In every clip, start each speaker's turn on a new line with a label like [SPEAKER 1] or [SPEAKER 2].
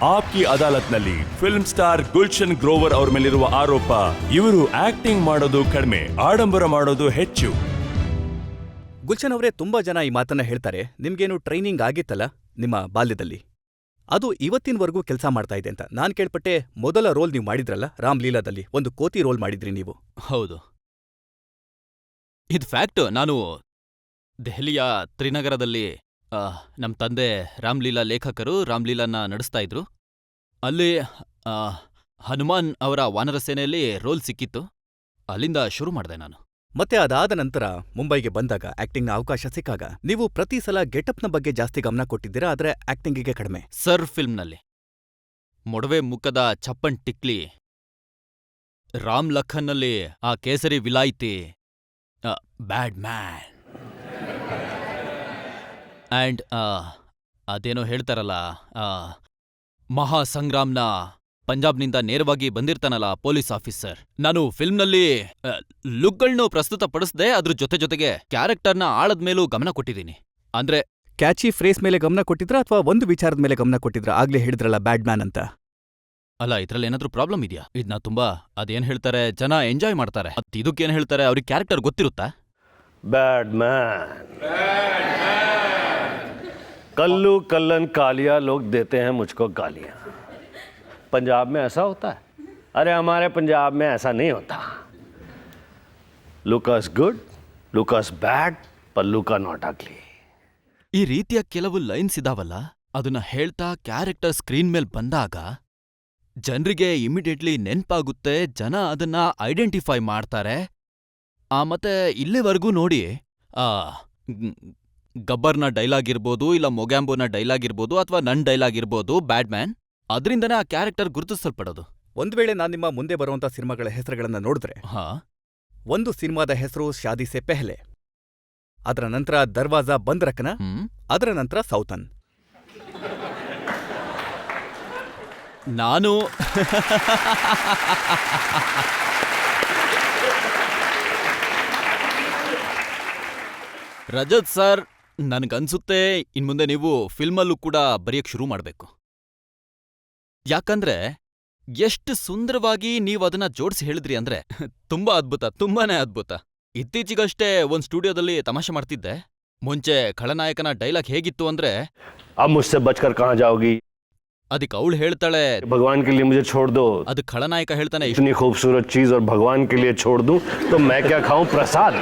[SPEAKER 1] Aapki ಅದಾಲತ್ನಲ್ಲಿ film star Gulshan grower ಅವ್ರ ಮೇಲಿರುವ ಆರೋಪ ಇವರು ಆಕ್ಟಿಂಗ್ ಮಾಡೋದು ಕಡಿಮೆ, ಆಡಂಬರ ಮಾಡೋದು ಹೆಚ್ಚು.
[SPEAKER 2] ಗುಲ್ಶನ್ ಅವರೇ, ತುಂಬಾ ಜನ ಈ ಮಾತನ್ನ ಹೇಳ್ತಾರೆ, ನಿಮ್ಗೇನು ಟ್ರೈನಿಂಗ್ ಆಗಿತ್ತಲ್ಲ ನಿಮ್ಮ ಬಾಲ್ಯದಲ್ಲಿ, ಅದು ಇವತ್ತಿನವರೆಗೂ ಕೆಲಸ ಮಾಡ್ತಾ ಇದೆ ಅಂತ. ನಾನ್ ಕೇಳ್ಪಟ್ಟೆ ಮೊದಲ ರೋಲ್ ನೀವು ಮಾಡಿದ್ರಲ್ಲ ರಾಮ್ಲೀಲಾದಲ್ಲಿ, ಒಂದು ಕೋತಿ ರೋಲ್ ಮಾಡಿದ್ರಿ ನೀವು.
[SPEAKER 3] ಹೌದು, ಇದು ಫ್ಯಾಕ್ಟ್. ನಾನು ದೆಹಲಿಯ ತ್ರಿನಗರದಲ್ಲಿ ನಮ್ ತಂದೆ ರಾಮ್ಲೀಲಾ ಲೇಖಕರು ರಾಮ್ಲೀಲಾನ ನಡೆಸ್ತಾ ಇದ್ರು. ಅಲ್ಲಿ ಹನುಮಾನ್ ಅವರ ವಾನರ ಸೇನೆಯಲ್ಲಿ ರೋಲ್ ಸಿಕ್ಕಿತ್ತು. ಅಲ್ಲಿಂದ ಶುರು ಮಾಡಿದೆ ನಾನು.
[SPEAKER 2] ಮತ್ತೆ ಅದಾದ ನಂತರ ಮುಂಬೈಗೆ ಬಂದಾಗ, ಆಕ್ಟಿಂಗ್ನ ಅವಕಾಶ ಸಿಕ್ಕಾಗ ನೀವು ಪ್ರತಿ ಸಲ ಗೆಟಪ್ನ ಬಗ್ಗೆ ಜಾಸ್ತಿ ಗಮನ ಕೊಟ್ಟಿದ್ದೀರಾ, ಆದ್ರೆ ಆಕ್ಟಿಂಗಿಗೆ ಕಡಿಮೆ.
[SPEAKER 3] ಸರ್ ಫಿಲ್ಮ್ನಲ್ಲಿ ಮೊಡವೆ ಮುಖದ ಚಪ್ಪನ್ ಟಿಕ್ಲಿ, ರಾಮ್ ಲಖನ್ನಲ್ಲಿ ಆ ಕೇಸರಿ ವಿಲಾಯ್ತಿ, ಬ್ಯಾಡ್ ಮ್ಯಾನ್, ಆ್ಯಂಡ್ ಅದೇನೋ ಹೇಳ್ತಾರಲ್ಲ, ಮಹಾ ಸಂಗ್ರಾಮ್ನ ಪಂಜಾಬ್ನಿಂದ ನೇರವಾಗಿ ಬಂದಿರ್ತಾನಲ್ಲ ಪೊಲೀಸ್ ಆಫೀಸರ್. ನಾನು ಫಿಲ್ಮ್ನಲ್ಲಿ ಲುಕ್ಗಳ್ನೂ ಪ್ರಸ್ತುತಪಡಿಸ್ದೆ, ಅದ್ರ ಜೊತೆಗೆ ಕ್ಯಾರೆಕ್ಟರ್ನ ಆಳದ್ಮೇಲೂ ಗಮನ ಕೊಟ್ಟಿದ್ದೀನಿ. ಅಂದ್ರೆ
[SPEAKER 2] ಕ್ಯಾಚಿ ಫ್ರೇಸ್ ಮೇಲೆ ಗಮನ ಕೊಟ್ಟಿದ್ರಾ ಅಥವಾ ಒಂದು ವಿಚಾರದ ಮೇಲೆ ಗಮನ ಕೊಟ್ಟಿದ್ರಾ? ಆಗ್ಲೇ ಹೇಳಿದ್ರಲ್ಲ ಬ್ಯಾಡ್ ಮ್ಯಾನ್ ಅಂತ.
[SPEAKER 3] ಅಲ್ಲ, ಇದ್ರಲ್ಲಿ ಏನಾದ್ರೂ ಪ್ರಾಬ್ಲಮ್ ಇದೆಯಾ? ಇದನ್ನ ತುಂಬಾ ಅದೇನ್ ಹೇಳ್ತಾರೆ ಜನ ಎಂಜಾಯ್ ಮಾಡ್ತಾರೆ. ಇದಕ್ಕೇನ್ ಹೇಳ್ತಾರೆ, ಅವ್ರಿಗೆ character ಗೊತ್ತಿರುತ್ತಾ?
[SPEAKER 4] Bad man, Kullu कल्लन Kaliya लोग देते हैं मुझको गालियां. पंजाब में ऐसा होता है? अरे हमारे पंजाब में ऐसा नहीं होता. लुकस गुड, लुकस बैड, पर लुका नाट अग्ली.
[SPEAKER 3] ಈ ರೀತಿಯ ಕೆಲವು ಲೈನ್ಸ್ ಇದಾವಲ್ಲ, ಅದನ್ನ ಹೇಳ್ತಾ ಕ್ಯಾರೆಕ್ಟರ್ ಸ್ಕ್ರೀನ್ ಮೇಲ್ ಬಂದಾಗ ಜನರಿಗೆ ಇಮಿಡಿಯೇಟ್ಲಿ ನೆನ್ಪಾಗುತ್ತೆ, ಜನ ಅದನ್ನ ಐಡೆಂಟಿಫೈ ಮಾಡ್ತಾರೆ. ಮತ್ತೆ ಇಲ್ಲಿವರೆಗೂ ನೋಡಿ, ಗಬ್ಬರ್ನ ಡೈಲಾಗ್ ಇರ್ಬೋದು, ಇಲ್ಲ ಮೊಗ್ಯಾಂಬೋನ ಡೈಲಾಗ್ ಇರ್ಬೋದು, ಅಥವಾ ನನ್ ಡೈಲಾಗ್ ಇರ್ಬೋದು, ಬ್ಯಾಡ್ ಮ್ಯಾನ್, ಅದರಿಂದನೇ ಆ ಕ್ಯಾರೆಕ್ಟರ್ ಗುರುತಿಸಲ್ಪಡೋದು.
[SPEAKER 2] ಒಂದ್ ವೇಳೆ ನಾನ್ ನಿಮ್ಮ ಮುಂದೆ ಬರುವಂತ ಸಿನಿಮಾಗಳ ಹೆಸರುಗಳನ್ನ ನೋಡಿದ್ರೆ, ಒಂದು ಸಿನಿಮಾದ ಹೆಸರು ಶಾದಿ ಸೆ ಪೆಹ್ಲೆ, ಅದರ ನಂತರ ದರ್ವಾಜಾ ಬಂದ್ ರಖನಾ, ಅದರ ನಂತರ ಸೌತನ್.
[SPEAKER 3] ನಾನು ರಜತ್ ಸರ್, ನನ್ಗನ್ಸುತ್ತೆ ಇನ್ಮುಂದೆ ನೀವು ಫಿಲ್ಮಲ್ಲೂ ಕೂಡ ಬರೆಯಕ್ ಶುರು ಮಾಡ್ಬೇಕು. ಯಾಕಂದ್ರೆ ಎಷ್ಟು ಸುಂದರವಾಗಿ ನೀವು ಅದನ್ನ ಜೋಡಿಸಿ ಹೇಳಿದ್ರಿ ಅಂದ್ರೆ ತುಂಬಾ ಅದ್ಭುತ, ತುಂಬಾನೇ ಅದ್ಭುತ. ಇತ್ತೀಚಿಗಷ್ಟೇ ಒಂದ್ ಸ್ಟುಡಿಯೋದಲ್ಲಿ ತಮಾಷೆ ಮಾಡ್ತಿದ್ದೆ. ಮುಂಚೆ ಖಳನಾಯಕನ ಡೈಲಾಗ್ ಹೇಗಿತ್ತು ಅಂದ್ರೆ,
[SPEAKER 4] अब मुझसे बचकर कहाँ जाओगी,
[SPEAKER 3] ಅದಕ್ಕೆ ಅವಳು ಹೇಳ್ತಾಳೆ,
[SPEAKER 4] भगवान के लिए मुझे छोड़ दो.
[SPEAKER 3] ಅದಕ್ಕೆ ಖಳನಾಯಕ ಹೇಳ್ತಾನೆ,
[SPEAKER 4] इतनी खूबसूरत चीज और भगवान के लिए छोड़ दूं तो मैं क्या खाऊं प्रसाद.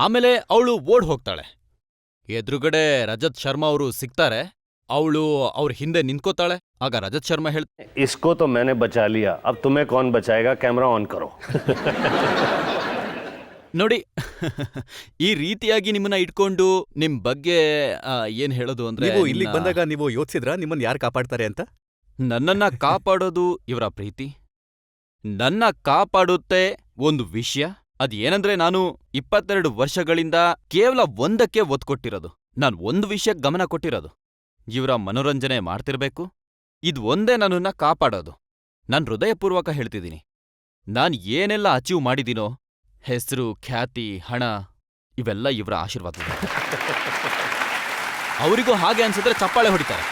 [SPEAKER 3] ಆಮೇಲೆ ಅವಳು ಓಡ್ ಹೋಗ್ತಾಳೆ. ಎದುರುಗಡೆ ರಜತ್ ಶರ್ಮಾ ಅವರು ಸಿಗ್ತಾರೆ. ಅವಳು ಅವ್ರ ಹಿಂದೆ ನಿಂತ್ಕೋತಾಳೆ. ಆಗ ರಜತ್ ಶರ್ಮಾ ಹೇಳ್ತಾರೆ,
[SPEAKER 4] इसको तो मैंने बचा लिया, अब तुम्हें कौन बचाएगा, कैमरा ऑन करो.
[SPEAKER 3] ನೋಡಿ, ಈ ರೀತಿಯಾಗಿ ನಿಮ್ಮನ್ನ ಇಟ್ಕೊಂಡು ನಿಮ್ ಬಗ್ಗೆ ಏನ್ ಹೇಳೋದು ಅಂದ್ರೆ,
[SPEAKER 2] ನೀವು ಇಲ್ಲಿಗೆ ಬಂದಾಗ ನೀವು ಯೋಚಿಸಿದ್ರಾ ನಿಮ್ಮನ್ನ ಯಾರು ಕಾಪಾಡ್ತಾರೆ ಅಂತ?
[SPEAKER 3] ನನ್ನನ್ನ ಕಾಪಾಡೋದು ಇವರ ಪ್ರೀತಿ, ನನ್ನ ಕಾಪಾಡುತ್ತೆ ಒಂದು ವಿಷಯ. ಅದೇನಂದ್ರೆ, ನಾನು 22 ವರ್ಷಗಳಿಂದ ಕೇವಲ ಒಂದಕ್ಕೆ ಒತ್ತು ಕೊಟ್ಟಿರೋದು. ನಾನು ಒಂದು ವಿಷಯಕ್ಕೆ ಗಮನ ಕೊಟ್ಟಿರೋದು, ಇವರ ಮನೋರಂಜನೆ ಮಾಡ್ತಿರ್ಬೇಕು. ಇದು ಒಂದೇ ನನ್ನನ್ನ ಕಾಪಾಡೋದು. ನಾನ್ ಹೃದಯಪೂರ್ವಕ ಹೇಳ್ತಿದ್ದೀನಿ, ನಾನ್ ಏನೆಲ್ಲ ಅಚೀವ್ ಮಾಡಿದೀನೋ, ಹೆಸರು, ಖ್ಯಾತಿ, ಹಣ, ಇವೆಲ್ಲ ಇವರ ಆಶೀರ್ವಾದ. ಅವರಿಗೂ ಹಾಗೆ ಅನ್ಸಿದ್ರೆ ಚಪ್ಪಾಳೆ ಹೊಡಿತಾರೆ.